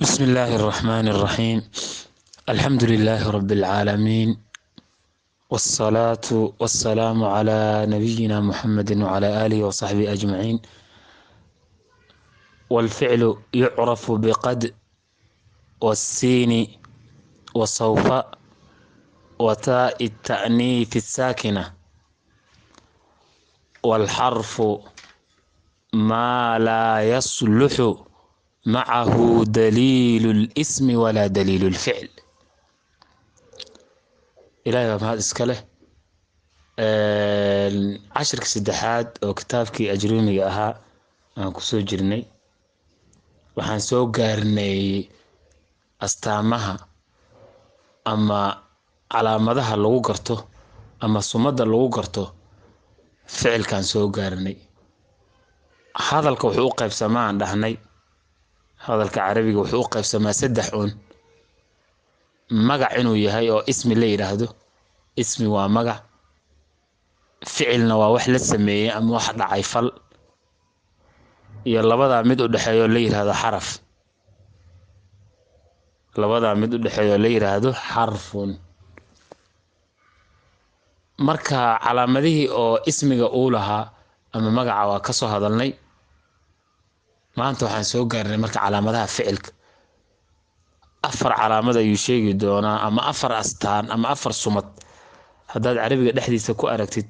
بسم الله الرحمن الرحيم. الحمد لله رب العالمين، والصلاة والسلام على نبينا محمد وعلى آله وصحبه أجمعين. والفعل يعرف بقد والسين وسوف وتاء التأنيث الساكنة، والحرف ما لا يصلح معه دليل الاسم ولا دليل الفعل. إلهي baa mahad iska leh. cashirka saddexaad oo kitaabkii ajruumiga ahaa aan ku soo jirnay, waxaan soo gaarnay astaamaha ama calaamadaha lagu garto ama sumadda lagu garto ficilkaan soo gaarnay. hadalka wuxuu u qaybsamaa aan dhahnay, hadalka carabiga wuxuu u qaybsamaa saddex magac inuu yahay oo ismi la yidhaahdo. ismi waa magac, ficilna waa wax la sameeyey ama wax dhacay fal, iyo labadaa mid u dhexeeya oo la yidhaahdo xaraf. labadaa mid u dhexeeya oo la yidhaahdo xarfun. marka calaamadihii oo ismiga uu lahaa ama magaca waa ka soo hadalnay. maanta waxaan soo gaarnay marka calaamadaha ficilka. 4 calaamad ayuu sheegi doonaa, ama 4 astaan ama 4 sumad. haddaad carabiga dhexdiisa ku aragtid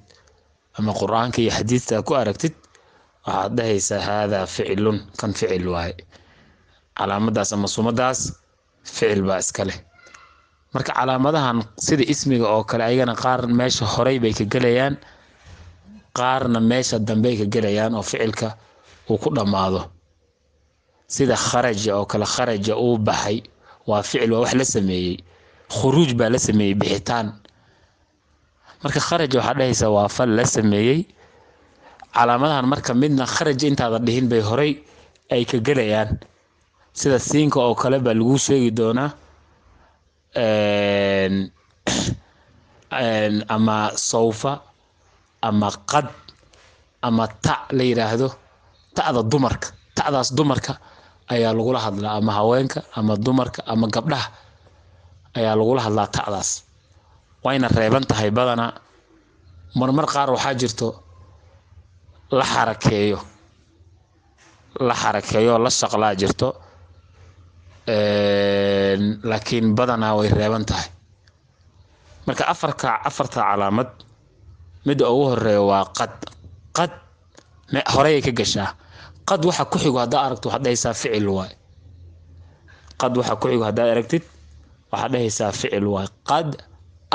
ama qur-aanka iyo xadiista ku aragtid, waxaad dhahaysaa haadaa ficilun, kan ficil waaye. calaamadaas ama sumadaas ficil baa iska leh. marka calaamadahan sida ismiga oo kale, ayagana qaar meesha horey bay ka gelayaan, qaarna meesha dambey ka gelayaan oo ficilka uu ku dhammaado. sida kharaja oo kale, kharaja uu baxay waa ficil, waa wax la sameeyey. khuruuj baa la sameeyey, bixitaan. marka kharaja waxaa dhahaysaa waa fal la sameeyey. calaamadahan marka midna kharaja intaada dhihin bay horey ay ka gelayaan. sida siinka oo kale baa lagu sheegi doonaa, ama sawfa ama qad ama ta la yidhaahdo. ta'da dumarka, ta'daas dumarka ayaa lagula hadlaa, ama haweenka ama dumarka ama gabdhaha ayaa lagula hadlaa ta'daas. wayna reeban tahay badanaa. marmar qaar waxaa jirto la xarakeeyo la shaqlaa jirto, laakiin badanaa way reeban tahay. marka afarta calaamad, midda ugu horeeya waa qad. qad horey ka gashaa. qad waxa ku xigo haddaa aragto waxaad dhahaysaa ficil waay. qad waxa ku xigo haddaad aragtid waxaad dhahaysaa ficil waay. qad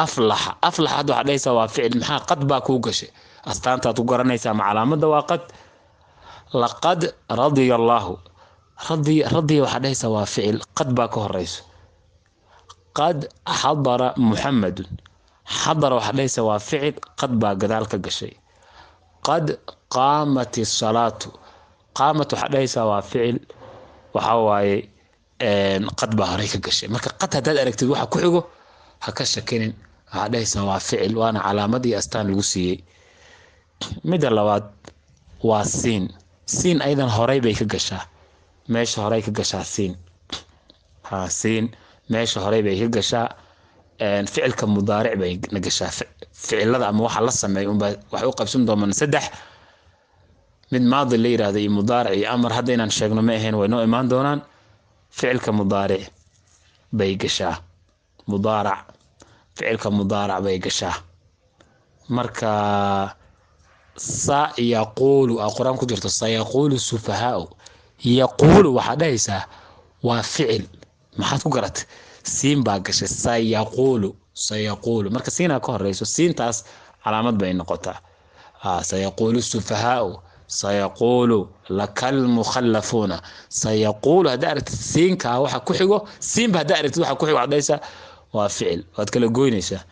aflaxa. aflaxa hadda waxaad dhahaysaa waa ficil. maxaa qad baa kuu gashay? astaantaad ku garanaysaa, ama calaamadda waa qad. laqad radiya allaahu. radiya waxaad dhahaysaa waa ficil, qad baa ka horeyso. qad xadara muxamadun. xadara waxaad dhahaysaa waa ficil, qad baa gadaal ka gashay. qad qaamat isalaatu. qaamat waxaad dhahaysaa waa ficil, waxaa waaye qad baa horey ka gashay. marka qad haddaad aragtid waxa ku xigo ha ka shakinin, waxaad dhahaysaa waa ficil, waana calaamad iyo astaan lagu siiyey. midda labaad waa siin. siin ayadan horey bay ka gashaa, meesha horey ka gashaa siin. siin meesha horey bay ka gashaa. ficilka mudaaric bay na gashaa. ficilada ama waxa la sameeyo unbaa waxay u qaybsan doonaan 3. mid maadi la yiraahdo iyo mudaaric iyo amar. hadda inaan sheegno ma ahayn, way noo imaan doonaan. ficilka mudaaric bay gashaa. mudaarac, ficilka mudaarac bay gashaa. marka yaquulu aa qur-aan ku jirto, sayaquulu sufahaau. yaquulu waxaad dhahaysaa waa ficil. maxaad ku garatay? siin baa gashay. sayaquulu marka siinaa ka horeyso, siintaas calaamad bay noqotaa. sayaquulu sufahaau, sayaquulu lakal mukhallafuuna. sayaquulu haddaa aragtid siinkaa waxa ku xigo, siinba haddaa aragtid waxa ku xigo waxaad dhahaysaa waa ficil, waad kala goynaysaa.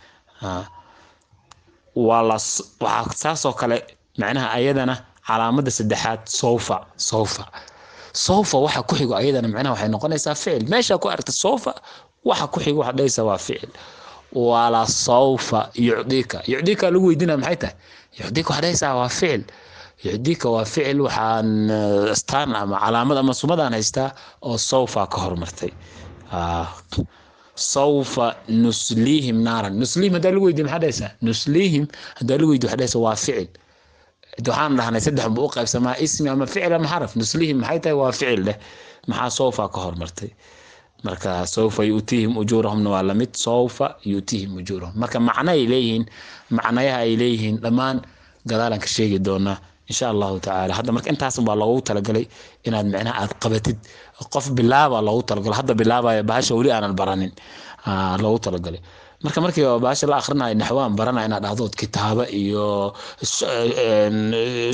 waxaa saasoo kale macnaha ayadana calaamadda saddexaad sawfa waxa ku xigo ayadana macnaha waxay noqonaysaa ficil. meesha ku aragtid sawfa waxa ku xigo waxaad dhahaysaa waa ficil. wala sawfa yucdika. yucdika lagu weydiinaya maxay tahay? yucdika waxaad dhahaysaa waa ficil. يعديك وفعل وحان استان أما علامة أما سمدان هيستا أو سوف كهرمرتي سوف نسليهم نارا نسليهم هذا اللي ويدي محدثة نسليهم هذا اللي ويدي حدثة وفعل دوحان لهنا سدح بوقع بسماء اسم أما فعل أما حرف نسليهم حيث وفعل له محا سوف كهرمرتي marka sawfa yuutihim ujurahum wala mid sawfa yuutihim ujurahum marka macna macnayaha ay leeyihiin dhamaan gadaalan ka sheegi doona insha Allah ta'ala hadda marka intaas baa loogu talagalay inaad macnaha aad qabatid qof bilaaba loogu talagalay hadda bilaabaya bahasha wali aanan baranin loogu talagalay markii baasha la akhrinayo naxwaan barana inaad dhahdo kitaaba iyo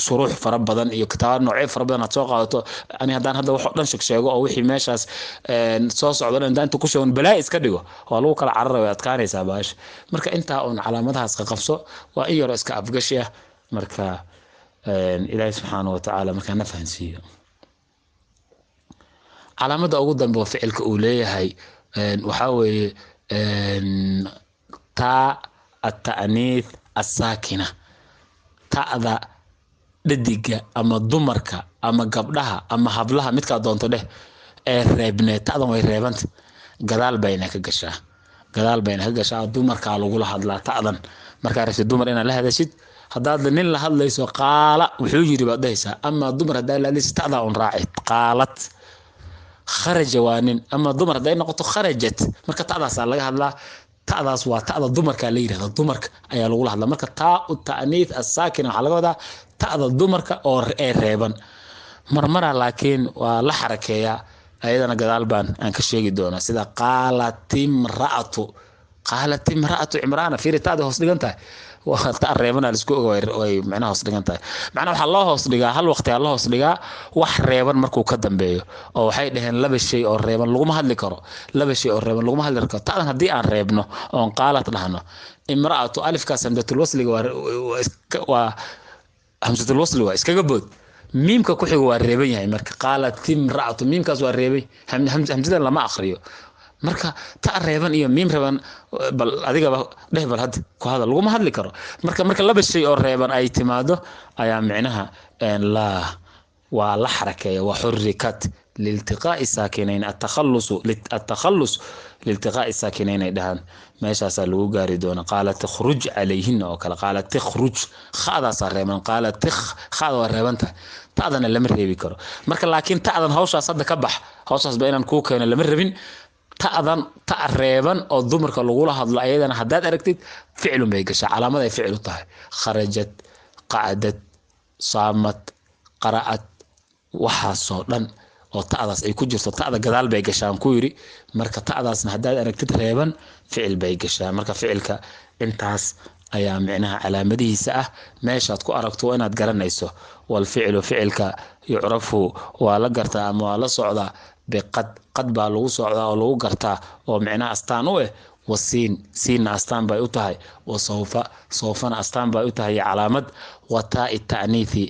shuruux fara badan iyo kitaab noocyo fara badan aad soo qaadato ani hadaan hadda wax dhan sheego oo wixii meeshaas soo socdo inta ku sheegon balaa iska dhigo oo lagu kala cararayo adkaanaysa baasha marka inta oo calaamadahaas ka qabso waa in yar iska afgashi ah marka ilaahay subhanahu wa ta'ala marka na fahansiyo calaamada ugu dambe oo ficilka uu leeyahay waxa weeye تا التأنيث الساكنة تأذى دديجة أما دمرك أما قبلها أما هبلها متك دونت ده الربنة تأذى ما الربنت قدال بينك قشة قدال بينك قشة دمرك على قول هذا تأذن مركز الدمر إن له هذا شيء هذا النيل له هذا ليس قال وحجري بعديسا أما دمر هذا ليس تأذى عن راعي قالت خرج وانين أما دمر هذا نقطة خرجت مركز تأذى صار هذا تأذى waa ta'da dumarka la yiraahdo dumarka ayaa lagu hadlaa marka taa u ta'niith as-sakin waxa laga wadaa ta'da dumarka oo reeban marmara laakiin waa la xarakeeya ayadana gadaal baan aan ka sheegi doona sida qalat imra'atu imrana fiiri ta'da hoos dhigantahay waa ta reeban la isku ogaay macnaha hoos dhigantahay macnaha waxa loo hoos dhigaa hal waqti loo hoos dhigaa wax reeban markuu ka dambeeyo oo waxay dhaheen laba shay oo reeban lagu ma hadli karo ta'dan hadii aan reebno oo qaalat dhahno imra'atu alifka hamzatul wasli waa hamzatul wasli waa iskaga bood miimka ku xigo waa reeban yahay marka qaalat imra'atu miimkaas waa reebay hamzada lama akhriyo marka ta reeban iyo miim reeban bal adiga dheh bal had ku hadal lagu ma hadli karo marka laba shay oo reeban ay timaado ayaa macnaha la waa la xarakeeyo waa xurrikat لالتقاء الساكنين التخلص لالتقاء الساكنين دهان meeshaas lagu gaari doona qaalat takhruj alayhin oo kala qaalat takhruj khada sareeman qaalat khada wareebanta taadana lama reebi karo marka laakiin taadan hawshaas hadda ka bax hawshaas beenan ku keenay lama reebin taadan reeban oo dumarka lagu la hadlo ayadana hadaad aragtid ficilun bay gashaa calaamad ay ficil u tahay kharajat qa'adat saamat qara'at waxa soo dhan oo taadaas ay ku jirto taada gadaal bay gashaan ku yiri marka taadaasna hadaad aragtid reeban ficil bay gashaa marka ficilka intaas ayaa macnaha calaamadihiisa ah meeshaad ku aragto inaad garanayso wal ficlu ficilka yucrafu waa la gartaa ama waa la socdaa biqad qad baa lagu socdaa oo lagu gartaa oo macnaha astaan u ah wasiin siin astaan bay u tahay oo sawfana astaan bay u tahay calaamad wataa ta'niithi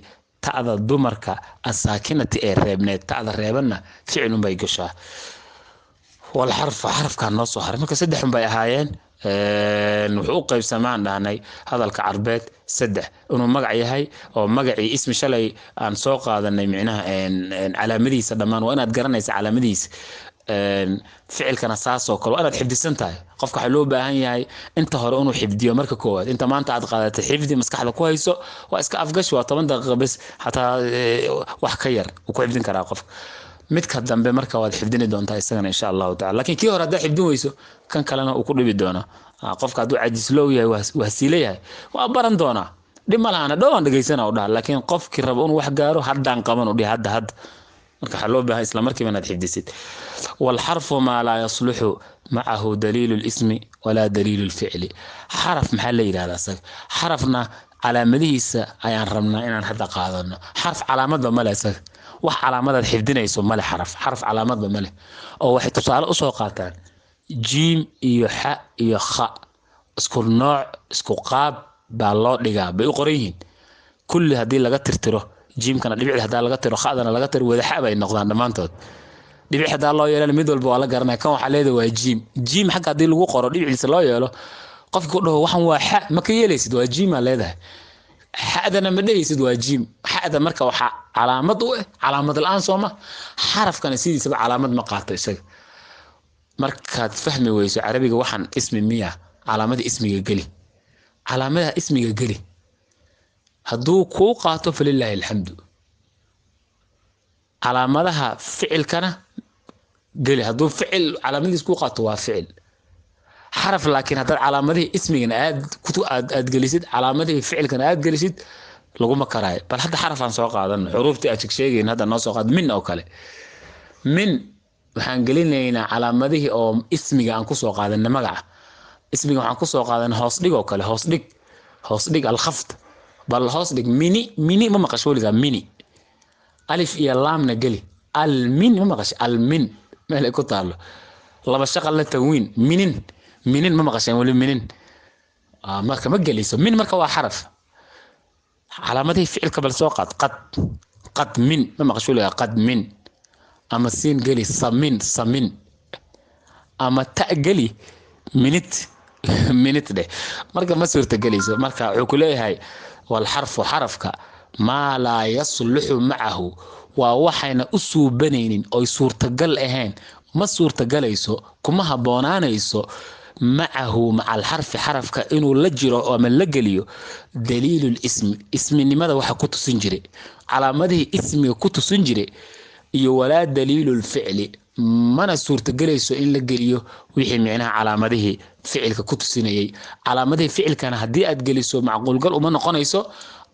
ta'da dumarka asaakinati ee reebneed ta'da reebanna ficilun bay gashaa wal xarf kan noo soo haray marka saddex bay ahaayeen wuxuu qaybsamaan dhahnay hadalka carbeed saddex inuu magac yahay oo magacii ismi shalay aan soo qaadanay macnaha calaamadiisa dhamaan waa inaad garanaysa calaamadiisa ficilkana saasoo kale inaad xifdisan tahay qofka waxa loo baahan yahay inta hore inuu xifdiyo marka koowaad inta maanta aad qaadatay xifdi maskaxda ku hayso waa iska afgash waa 10 daqiiqo bas hataa wax ka yar uu ku xifdin karaa qofka midka dambe marka waad xifdini doontaa isagana insha Allah ta'ala laakiin kii hore hadaa xifdin weyso kan kalena uu ku dhibi doona qofka haduu caajis loo yahay waa siileeyahay waa baran doona dhimalaana dhawaan dhageysana u dhaha laakiin qofkii rabo inuu wax gaaro haddaan qaban u dhih hadda marka xaloo baahan isla markiiba inaad xifdisid wal harfu ma la yasluhu ma'ahu dalil al ismi wala dalil al fi'li harf maxaa la yiraahdaa sag harfna calaamadihiisa ayaan rabnaa inaan hadda qaadano harf calaamad ma leh sag wax calaamadaad xifdinayso ma leh harf calaamad ma leh oo waxay tusaale u soo qaataan jiim iyo xa iyo kha isku nooc isku qaab baa loo dhigaa bay u qoran yihiin kulli hadii laga tirtiro jiimkana dhibic hadaa laga tiro khadana laga tiro wada xa bay noqdaan dhamaantood dhibic hadaa loo yeelo mid walba waa la garanay kan waxa leedahay waa jiim xaq hadii lagu qoro dhibiciisa loo yeelo qofku dhaho waxan waa xa ma ka yeelaysid waa jiim leedahay حادنا مدهيسد واجيم حادا مركا وحا علامد علامد الآن صوما حرف كان سيدي سبع علامد مقاطع سج مركا تفهمي ويسو عربي وحن اسم مية علامد اسمي قلي علامدها اسمي قلي هدو كو قاطو فلله الحمد علامدها فعل كان قلي هدو فعل علامد كو قاطو فعل حرف لكن هذا علامته اسمي أنا أد جلسيد علامته فعل كان أد جلسيد لقوا ما كراي بل هذا حرف عن سواق هذا حروفتي أشكشيجين هذا الناس قاد من أو كله من وحنقلنا علامته أو اسمي عن كسوق هذا النمجع اسمي عن كسوق هذا هاصدق أو كله هاصدق الخفض بل هاصدق ميني ما مقشول إذا ميني ألف يا لام نقلي المين ما مقش المين ما له كتار الله بشغل التوين منين ما مقشين ولا منين مركا ما جلسوا من مركا وحرف علامته فعل قبل سوقات قد من ما مقشول قد من أما السين جلي صمن أما تاء جلي منت ده مركا ما صرت جلسوا مركا عقولي هاي والحرف حرفك ما لا يصلح معه ووحينا أسو بنين أو صورة جل أهين ما صورة جليسو كما هبونانيسو معه مع الحرف حرفك إنه لجر أو من لجليو دليل الاسم اسم لماذا وحا كنت سنجري على مده اسم كنت سنجري ولا دليل الفعل ما صورة جليسو إن لجليو وحي معناها على مده فعلك كنت سنيي على مده فعل كان هدي أتجلسو معقول قال وما نقنيسو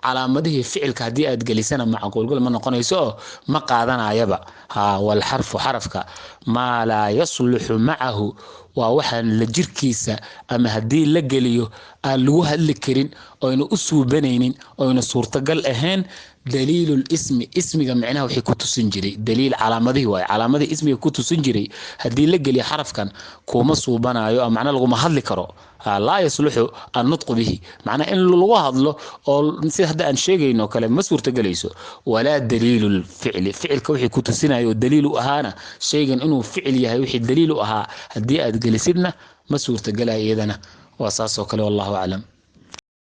على مده فعلك هدي أتجلسنا معقول قال ما نقنيسو ما قادنا يبا ها والحرف حرفك ما لا يصلح معه ووحن لجركيسا أما هدي لجليو اللي هل كرين أو إنه أسوء بنينين أو إنه صورة قال أهان دليل الاسم اسمي معناه وحي كنت سنجري دليل علامته واي علامته اسمي كنت سنجري هدي لجلي حرف كان كوما صوبنا أيوة معناه لغو ما هل كرو لا يصلح النطق به معناه إن لغو هذلو أو نسي هذا أن شيء إنه كلام ما صورة قليسو ولا دليل الفعل فعل كوحي كنت سنة أيوة دليل أهانا شيء إنه فعل يهي وحي دليل أها هدي أتجلسنا ما صورة قلها إيدنا وأساسه كله والله أعلم.